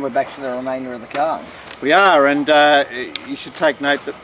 we're back for the remainder of the card. We are, and you should take note that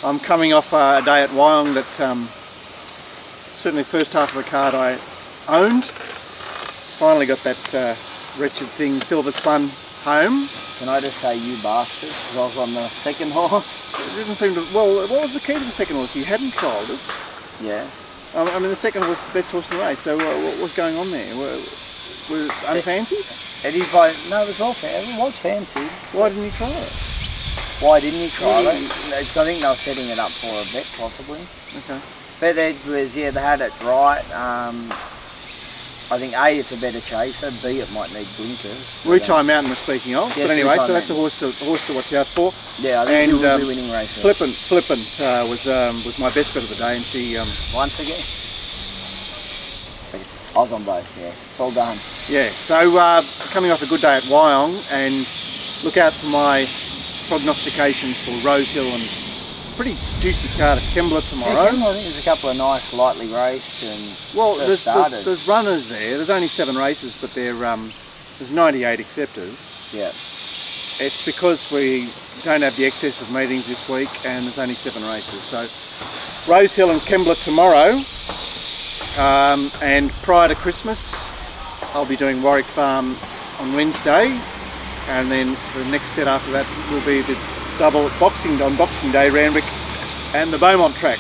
I'm coming off a day at Wyong that certainly the first half of the card I owned. Finally got that wretched thing, Silver Spun, home. Can I just say you bastard, because I was on the second horse? It didn't seem to... Well, what was the key to the second horse? You hadn't trialled it. Yes. I mean, the second horse is the best horse in the race, so what was going on there? Was it unfancied? It is by... No, it was well fancy. It was fancy. Why didn't you try it? Why didn't you try it? Because I think they were setting it up for a bet, possibly. Okay. But it was, yeah, they had it right. I think A, it's a better chaser. B, it might need blinkers. Wuchai Mountain we're speaking of. Yes, but anyway, Wuchai so that's a horse to watch out for. Yeah, I think she'll be winning races. Flippant was my best bet of the day, and she... Once again? I was on both, yes. Well done. Yeah, so coming off a good day at Wyong, and look out for my prognostications for Rosehill and pretty juicy card at Kembla tomorrow. Yeah, I think there's a couple of nice, lightly raced and well, there's runners there. There's only 7 races, but there's 98 acceptors. Yeah. It's because we don't have the excess of meetings this week, and there's only 7 races. So Rosehill and Kembla tomorrow, and prior to Christmas, I'll be doing Warwick Farm on Wednesday, and then the next set after that will be the double Boxing Day, Randwick and the Beaumont track.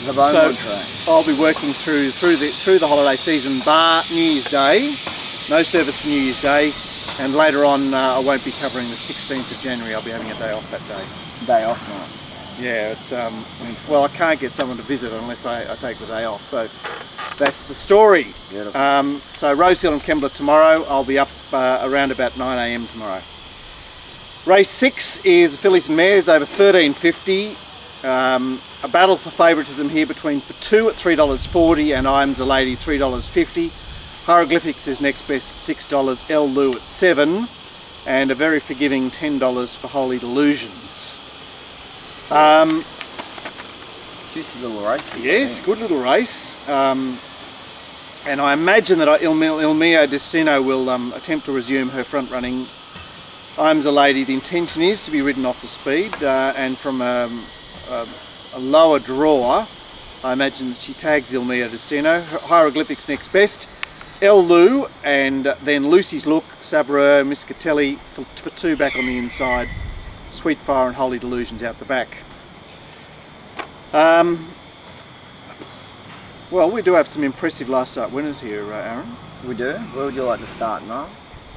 The Beaumont track. I'll be working through the holiday season, bar New Year's Day. No service for New Year's Day, and later on I won't be covering the 16th of January. I'll be having a day off that day. Day off, mate. Yeah, it's well, I can't get someone to visit unless I take the day off. So that's the story. Beautiful. So Rosehill and Kembla tomorrow. I'll be up around about 9 AM tomorrow. Race 6 is Fillies and Mares over 13.50. A battle for favouritism here between For Two at $3.40 and I'm a Lady $3.50. Hieroglyphics is next best at $6. El Lou at $7, and a very forgiving $10 for Holy Delusions. Juicy little race. Yes, good little race. And I imagine that Il Mio Destino will attempt to resume her front running. I'm a Lady, the intention is to be ridden off the speed, and from a lower draw, I imagine that she tags Il Mio Destino. Hieroglyphics next best, El Lou, and then Lucy's Look, Sabreur, Miscatelli for 2 back on the inside, Sweet Fire and Holy Delusions out the back. Well, we do have some impressive last start winners here, Aaron. We do? Where would you like to start, Noel?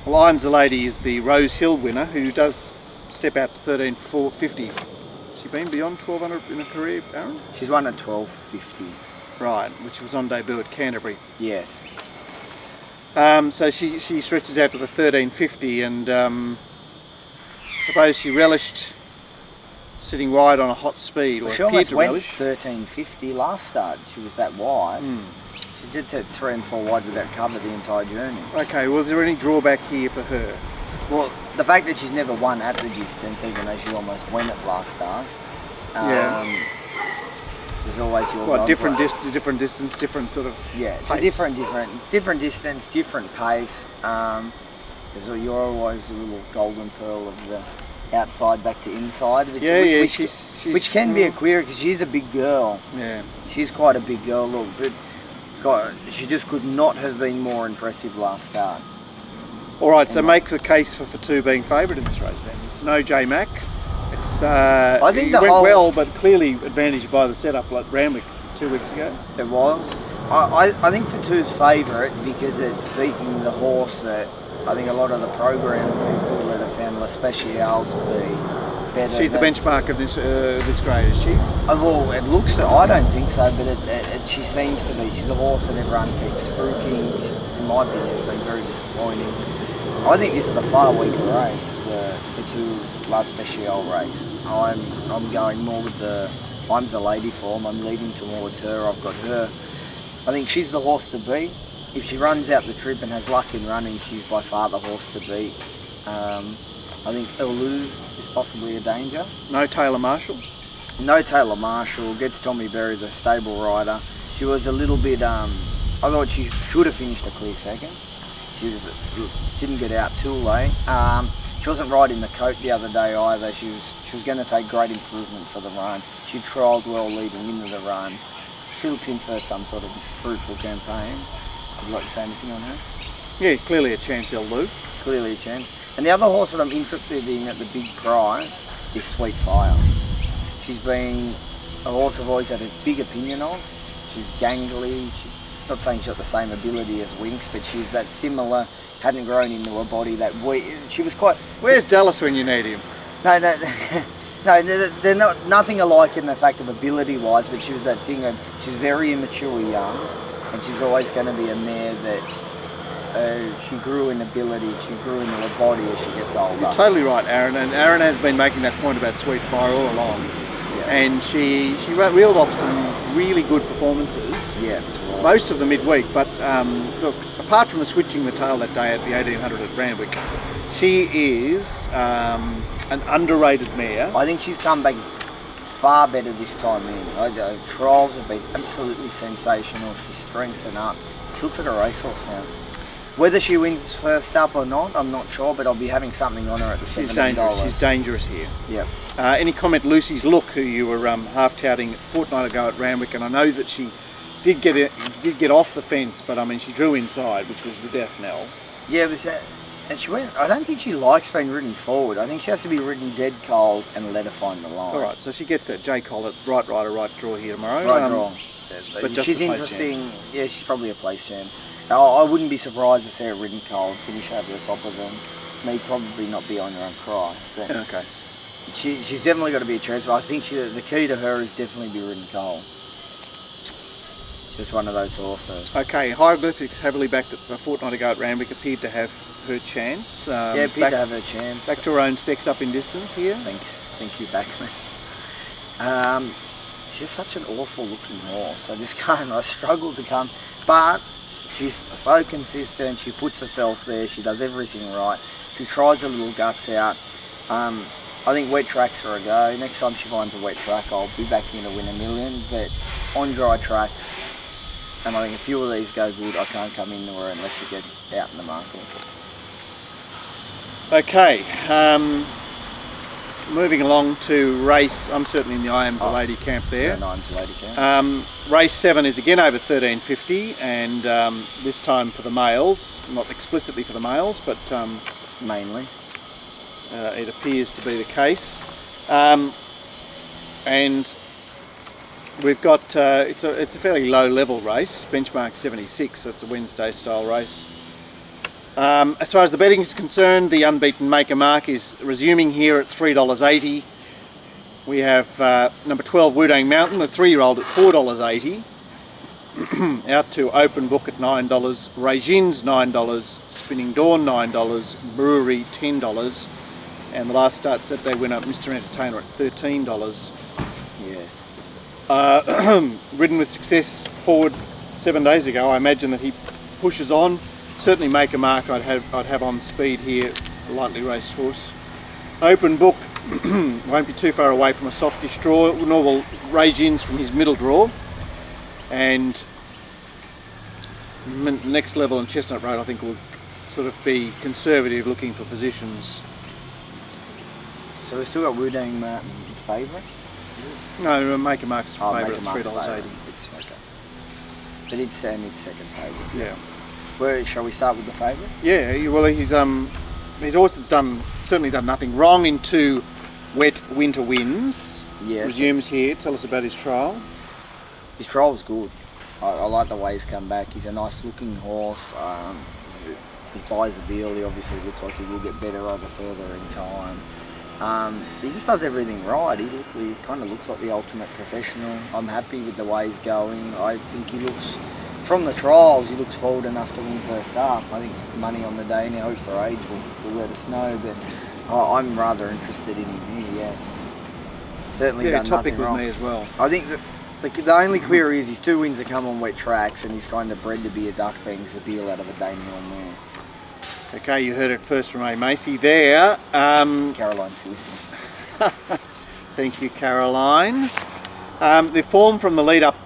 Well, I'm a Lady is the Rosehill winner, who does step out to 13.450. Has she been beyond 1200 in a career, Aaron? She's won at 12.50. Right, which was on debut at Canterbury. Yes. So she stretches out to the 13.50, and I suppose she relished sitting wide on a hot speed, or she appeared almost to went relish. 13.50 last start. She was that wide. She did set 3 and 4 wide without cover the entire journey. Okay, well, is there any drawback here for her? Well, the fact that she's never won at the distance, even though she almost went at last start. There's always your... What, different distance, different sort of yeah, it's pace. a different distance, different pace. You're always a little golden pearl of the outside back to inside, which can be a query because she's a big girl. Yeah, she's quite a big girl. Look, but God, she just could not have been more impressive last start. All right, so make the case for Two being favourite in this race then. It's no J Mac. It's I think it went well, but clearly advantaged by the setup like Randwick 2 weeks ago. It was. I think For Two's favourite because it's beating the horse that I think a lot of the program people would have found La Speciale to be better. She's the benchmark of this grade, is she? Well, it looks to. I don't think so, but she seems to be. She's a horse that everyone keeps spruiking. In my opinion, has been very disappointing. I think this is a far weaker race, the For Two La Speciale race. I'm going more with the I'm a Lady form. I'm leading towards her. I've got her. I think she's the horse to beat. If she runs out the trip and has luck in running, she's by far the horse to beat. I think El Lou is possibly a danger. No Taylor Marshall? No Taylor Marshall. Gets Tommy Berry, the stable rider. She was a little bit... I thought she should have finished a clear second. didn't get out too late. She wasn't right in the coat the other day either. She was going to take great improvement for the run. She trialled well leading into the run. She looks in for some sort of fruitful campaign. Would you like to say anything on her? Yeah, clearly a chance, El Lou. Clearly a chance. And the other horse that I'm interested in at the big prize is Sweet Fire. She's been a horse I've always had a big opinion of. She's gangly. Not saying she's got the same ability as Winks, but she's that similar. Hadn't grown into a body that she was quite. Where's Dallas when you need him? No, they're nothing alike in the fact of ability-wise, but she was that thing of she's very immature young, and she's always going to be a mare that she grew in ability, she grew into a body as she gets older. You're totally right, Aaron, and Aaron has been making that point about Sweet Fire all along. Yeah. And she reeled off some really good performances. Yeah, that's right. Most of the midweek, but look, apart from the switching the tail that day at the 1800 at Randwick, she is an underrated mare. I think she's come back far better this time in. Trials have been absolutely sensational. She's strengthened up. She looks like a racehorse now. Whether she wins first up or not, I'm not sure, but I'll be having something on her at the $17. She's dangerous. She's dangerous here. Yep. Any comment, Lucy's Look, who you were half touting a fortnight ago at Randwick, and I know that she did get off the fence, but I mean she drew inside, which was the death knell. Yeah, it was, and she went. I don't think she likes being ridden forward. I think she has to be ridden dead cold and let her find the line. All right, so she gets that J Collet right rider, right draw here tomorrow. Right draw. But just she's a place interesting. chance. Yeah, she's probably a place chance. I wouldn't be surprised to see her ridden cold, finish over the top of them. May probably not be on her own cry. But Okay. She's definitely got to be a chance, but I think the key to her is definitely be ridden cold. It's just one of those horses. Okay, Hieroglyphics heavily backed a fortnight ago at Randwick appeared to have her chance. Yeah, appeared to have her chance. Back to her own sex up in distance here. Thank you, Backman. She's such an awful looking horse. So this I struggle to come, but she's so consistent. She puts herself there. She does everything right. She tries her little guts out. I think wet tracks are a go. Next time she finds a wet track, I'll be back in to win $1 million. But on dry tracks, and I think a few of these go good, I can't come into her unless she gets out in the market. Okay, moving along to race. I'm certainly in the I Am's a Lady camp there. Yeah, Nine's a Lady camp. Race 7 is again over 1350, and this time for the males, not explicitly for the males, but Mainly. it appears to be the case. And we've got it's a fairly low level race, benchmark 76, so it's a Wednesday style race. As far as the betting is concerned, the unbeaten Make a Mark is resuming here at $3.80. We have number 12 Wudang Mountain, the 3-year-old at $4.80. Out to Open Book at $9, Regines $9, Spinning Dawn $9, Brewery $10, and the last start Saturday winner Mr. Entertainer at $13. Yes. Ridden with success forward 7 days ago. I imagine that he pushes on. Certainly Make a Mark I'd have on speed here, a lightly raced horse. Open Book won't be too far away from a softish draw, nor will Regines from his middle draw. And Next Level and Chestnut Road I think will sort of be conservative, looking for positions. So we've still got Wudang Mountain favourite? No, Make a Mark's favourite Make at a Mark's $3.80. favourite. It's okay. But it's second favourite. Yeah. Where shall we start with the favourite? Yeah, well his horse that's certainly done nothing wrong in 2 wet winter wins. Yes. Resumes here. Tell us about his trial. His trial's good. I like the way he's come back. He's a nice looking horse. His buys a deal. He obviously looks like he will get better over further in time. He just does everything right. He kind of looks like the ultimate professional. I'm happy with the way he's going. I think he looks, from the trials, he looks forward enough to win first up. I think money on the day now, if parades will let us know, but I'm rather interested in him here, yes. Certainly done topic nothing with wrong. me as well. I think that the only query is his 2 wins have come on wet tracks, and he's kind of bred to be a duck, being Zabeel out of a Damien there. Okay, you heard it first from A. Macy there. Caroline's listening. Thank you, Caroline. The form from the lead up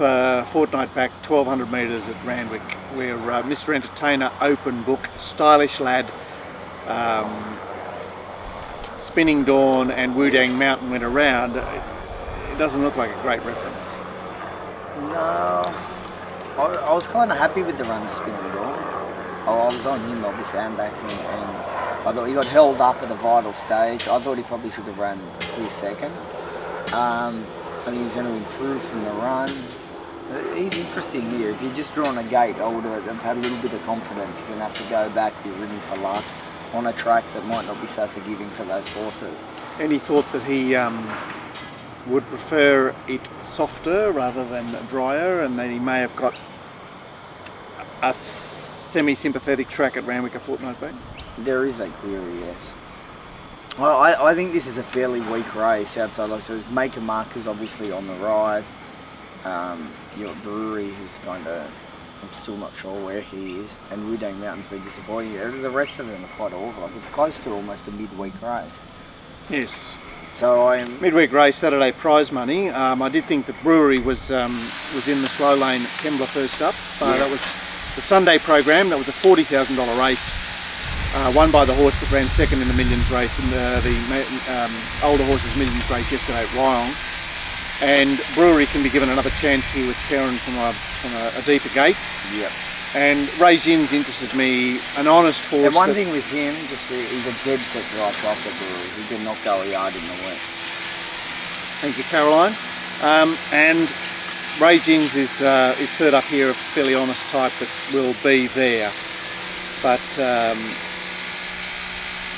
fortnight back, 1200 metres at Randwick, where Mr. Entertainer, Open Book, Stylish Lad, Spinning Dawn and Wudang Mountain went around, it doesn't look like a great reference. No, I was kind of happy with the run of Spinning Dawn. I was on him obviously and back and I thought he got held up at a vital stage. I thought he probably should have run a clear second. I think he was going to improve from the run. He's interesting here. If he'd just drawn a gate, I would have had a little bit of confidence. He's going to have to go back, be ridden for luck on a track that might not be so forgiving for those horses. Any thought that he would prefer it softer rather than drier, and that he may have got a semi-sympathetic track at Randwick a fortnight back? There is a query, yes. Well, I think this is a fairly weak race outside. Like, so Maker Mark is obviously on the rise. You've got Brewery, who's kind of, I'm still not sure where he is, and Wudang Mountain's been disappointing. The rest of them are quite awful. Like, it's close to almost a midweek race. Yes. So I'm Midweek race, Saturday prize money. I did think that Brewery was in the slow lane at Kembla first up. Yes. That was the Sunday program. That was a $40,000 race, won by the horse that ran second in the Millions race in the older horses Millions race yesterday at Wyong. And Brewery can be given another chance here with Karen from a deeper gate. Yep. And Ray Jin's interested me, an honest horse. And one thing with him, he's a dead set dry clock at Brewery. He did not go a yard in the west. Thank you, Caroline. And Ray Jins is third up here, a fairly honest type that will be there. But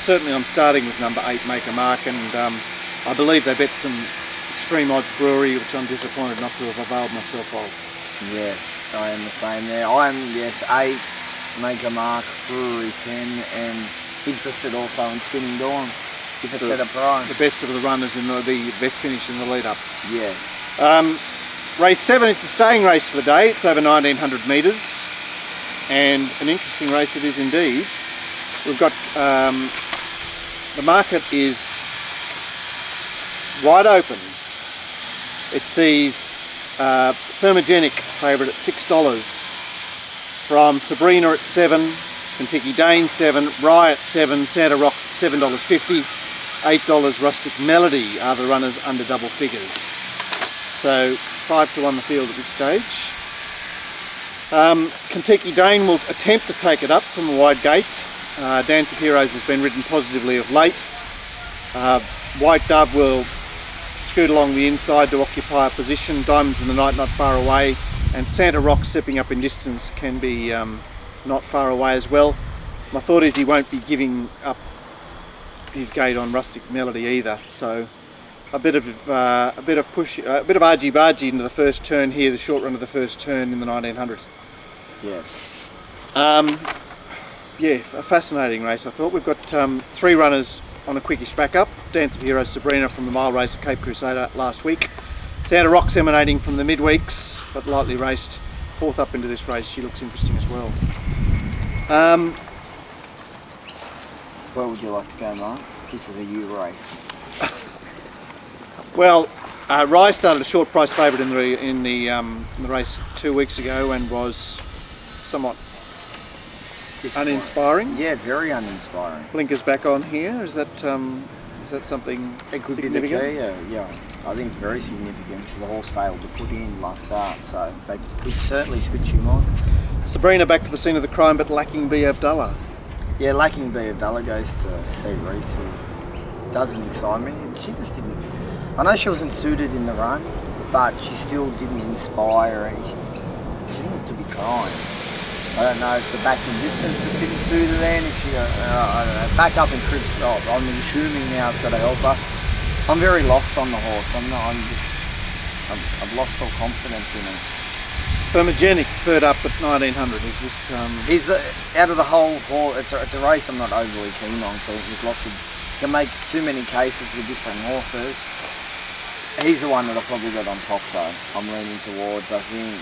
certainly I'm starting with number 8, Maker Mark, and I believe they bet some extreme odds Brewery, which I'm disappointed not to have availed myself of. Yes, I am the same there. I am, 8, Maker Mark, Brewery 10, and interested also in Spinning Dawn, if it's at a price. The best of the runners in the best finish in the lead up. Yes. Race 7 is the staying race for the day. It's over 1900 metres, and an interesting race it is indeed. We've got the market is wide open. It sees Thermogenic favourite at $6, from Sabrina at 7, Kentucky Dane 7, Rye at 7, Santa Rocks at $7.50, $8 Rustic Melody are the runners under double figures. So 5 to 1 the field at this stage. Kentucky Dane will attempt to take it up from a wide gate. Dance of Heroes has been ridden positively of late. White Dove will scoot along the inside to occupy a position. Diamonds in the Night not far away, and Santa Rock stepping up in distance can be not far away as well. My thought is he won't be giving up his gate on Rustic Melody either. So a bit of push, a bit of argy-bargy into the first turn here, the short run of the first turn in the 1900. Yes. Yeah, a fascinating race. I thought we've got 3 runners on a quickish backup. Dance of Heroes Sabrina from the mile race at Cape Crusader last week. Santa Rock's emanating from the midweeks, but lightly raced. 4th up into this race. She looks interesting as well. Where would you like to go, Mark? This is a U race. Well, Rye started a short price favourite in the race 2 weeks ago and was somewhat uninspiring. Yeah, very uninspiring. Blinkers back on here. Is that something It could significant? be the key, yeah. I think it's very significant because the horse failed to put in last start, so they could certainly switch him on. Sabrina back to the scene of the crime, but lacking B. Abdullah. Yeah, lacking B. Abdullah goes to C. Reith, who doesn't excite me. And she just didn't. I know she wasn't suited in the run, but she still didn't inspire, and she didn't look to be trying. I don't know if the back in distance just didn't suit her then. If she, I don't know, back up in trip stop. I'm assuming now it's got to help her. I'm very lost on the horse. I've lost all confidence in him. Thermogenic third up at 1900. Is this? He's out of the whole horse. It's a race I'm not overly keen on. So there's lots of, can make too many cases with different horses. He's the one that I've probably got on top though. I'm leaning towards. I think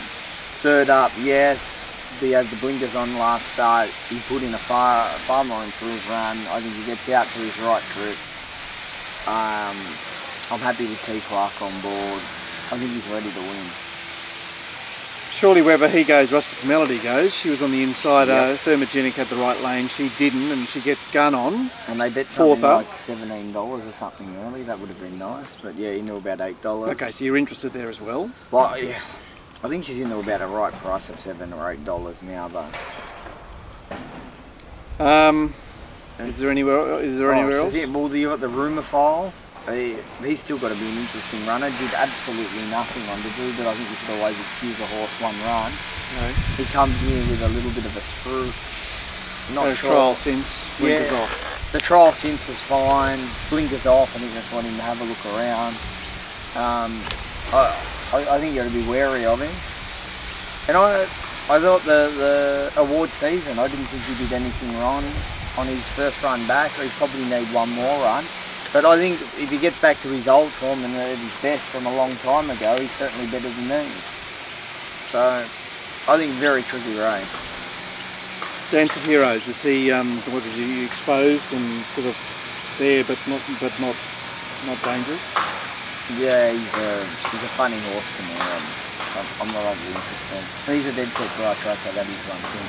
third up, yes. He had the blinkers on last start. He put in a far more improved run. I think he gets out to his right grip. I'm happy with T. Clark on board. I think he's ready to win. Surely wherever he goes, Rustic Melody goes. She was on the inside. Yep. Thermogenic had the right lane. She didn't, and she gets gun on. And they bet something Fourth up. like $17 or something early. That would have been nice. But yeah, into about $8. Okay, so you're interested there as well. Well, yeah, I think she's into about a right price of $7 or $8 now, though. Is there anywhere else? Yeah, well, you got the rumour file. He's still got to be an interesting runner. Did absolutely nothing on debut, but I think we should always excuse a horse one run. No. He comes here with a little bit of a sprue. Not sure. Trial since blinkers Yeah. off. The trial since was fine. Blinkers off. I think that's wanting him to have a look around. I think you got to be wary of him. And I thought the award season, I didn't think he did anything wrong on his first run back. He probably need one more run. But I think if he gets back to his old form and at his best from a long time ago, he's certainly better than these. So I think very tricky race. Dance of Heroes, is he exposed and sort of there but not dangerous? Yeah, he's a funny horse to me. I'm not overly interested. He's a dead set right tracker, that is one thing.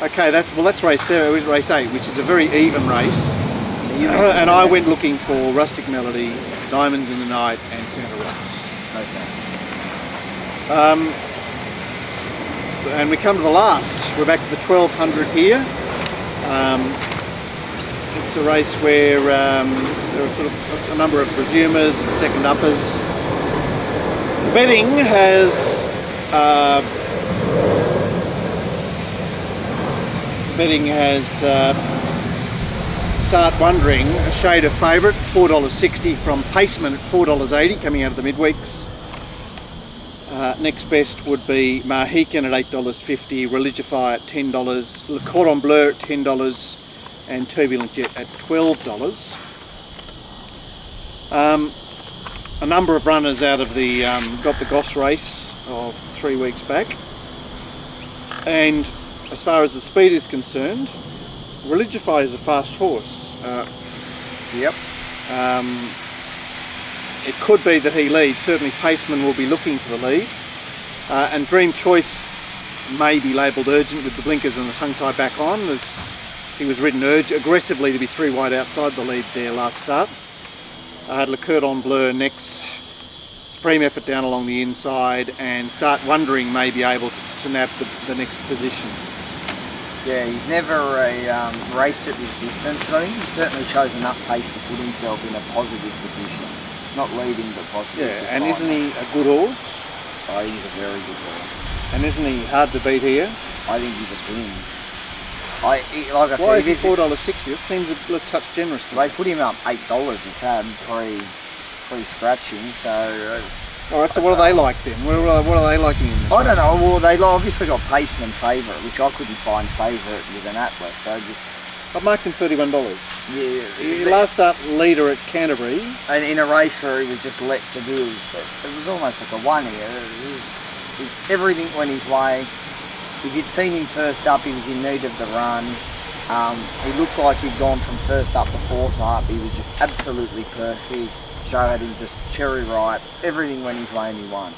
Okay, that's race 8, which is a very even race. And I went looking for Rustic Melody, Diamonds in the Night, and Santa Rocks. Okay. And we come to the last. We're back to the 1200 here. It's a race where there are sort of a number of resumers and second uppers. Betting has Start Wondering, a shade of favourite, $4.60 from Paceman at $4.80 coming out of the midweeks. Next best would be Mahican at $8.50, Religify at $10, Le Cordon Bleu at $10 and Turbulent Jet at $12. A number of runners out of the got the Goss race of 3 weeks back, and as far as the speed is concerned, Religify is a fast horse. Yep. It could be that he leads. Certainly Paceman will be looking for the lead. And Dream Choice may be labelled urgent with the blinkers and the tongue tie back on, as he was ridden aggressively to be 3 wide outside the lead there last start. Le Cordon Bleu next. Supreme Effort down along the inside, and Start Wondering may be able to nab the next position. Yeah, he's never a race at this distance, but I think he certainly shows enough pace to put himself in a positive position. Not leading, but positive. Yeah, and isn't he a good horse? Oh, he's a very good horse. And isn't he hard to beat here? I think he just wins. Like I Why said, is he $4.60? That seems a touch generous to me. they put him up $8 a tab pre-scratching, so... Alright, so what are they like then? What are they liking in this I don't race? know. Well, they obviously got Paceman favourite, which I couldn't find favourite with an Atlas. So just I've marked him $31. yeah, He last start leader at Canterbury. and in a race where he was just let to do, it was almost like a one here. Everything went his way. If you'd seen him first up, he was in need of the run. He looked like he'd gone from first up to fourth up. He was just absolutely perfect. Joe had him just cherry ripe. Everything went his way and he won.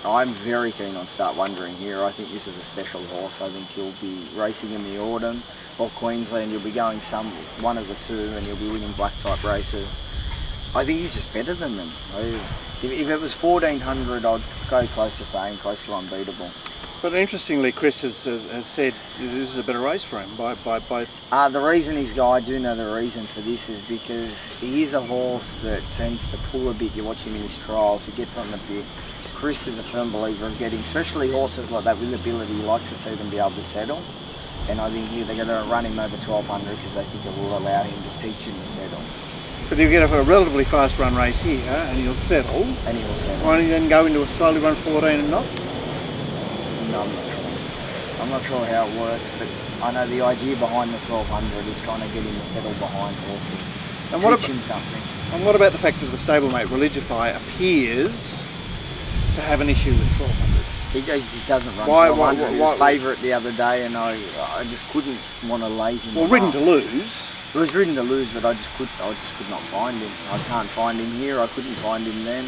I'm very keen on Start Wondering here. I think this is a special horse. I think he'll be racing in the autumn or Queensland. He'll be going one of the two, and he'll be winning black type races. I think he's just better than them. If it was 1400, I'd go close to saying close to unbeatable. But interestingly, Chris has said this is a better race for him by The reason I do know the reason for this is because he is a horse that tends to pull a bit. You watch him in his trials, he gets on the bit. Chris is a firm believer of getting, especially horses like that with ability, you like to see them be able to settle. And I think here they're going to run him over 1200 because they think it will allow him to teach him to settle. But he'll get a relatively fast run race here and he'll settle. And he will settle. Why don't he then go into a slowly run 14 and not? No, I'm not sure. I'm not sure how it works, but I know the idea behind the 1200 is trying to get him to settle behind horses. And teach him something. And what about the fact that the stablemate Religify appears to have an issue with 1200? He just doesn't run Why- 1200. why- He was why- favourite the other day, and I just couldn't want to lay him. Well, ridden to lose. It was ridden to lose, but I just could not find him. I can't find him here. I couldn't find him then.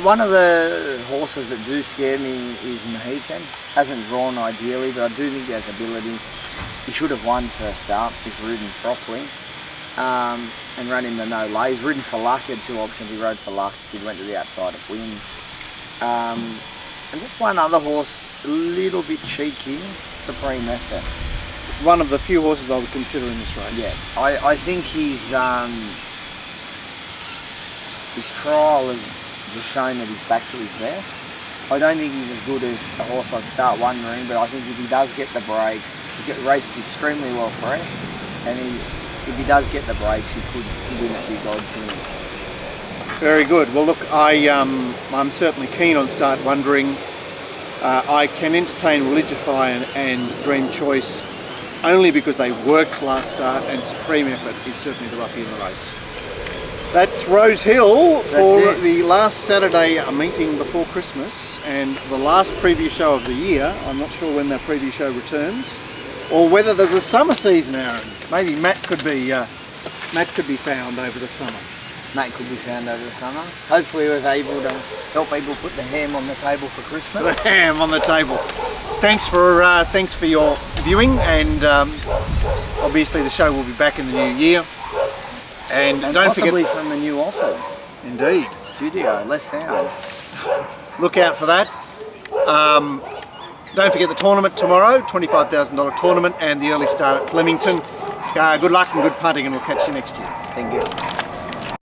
One of the horses that do scare me is Mohican. Hasn't drawn ideally, but I do think he has ability. He should have won first up if ridden properly. And ran in the no lay. He's ridden for luck. He had two options. He rode for luck. He went to the outside of wins. And just one other horse, a little bit cheeky, Supreme Effort. It's one of the few horses I would consider in this race. Yeah, I think his trial has just shown that he's back to his best. I don't think he's as good as a horse like Start Wondering, but I think if he does get the breaks, he races extremely well fresh, and if he does get the breaks, he could win at big odds here. Very good. Well, look, I'm certainly keen on Start Wondering. I can entertain Religify and Dream Choice only because they worked last start, and Supreme Effort is certainly the roughie in the race. That's Rose Hill for the last Saturday meeting before Christmas and the last preview show of the year. I'm not sure when that preview show returns or whether there's a summer season, Aaron. Maybe Matt could be found over the summer. Matt could be found over the summer. Hopefully we're able to help people put the ham on the table for Christmas. The ham on the table. Thanks for your viewing, and obviously the show will be back in the new year. And don't possibly forget, from the new office. Indeed. Studio, less sound. Look out for that. Don't forget the tournament tomorrow, $25,000 tournament, and the early start at Flemington. Good luck and good punting, and we'll catch you next year. Thank you.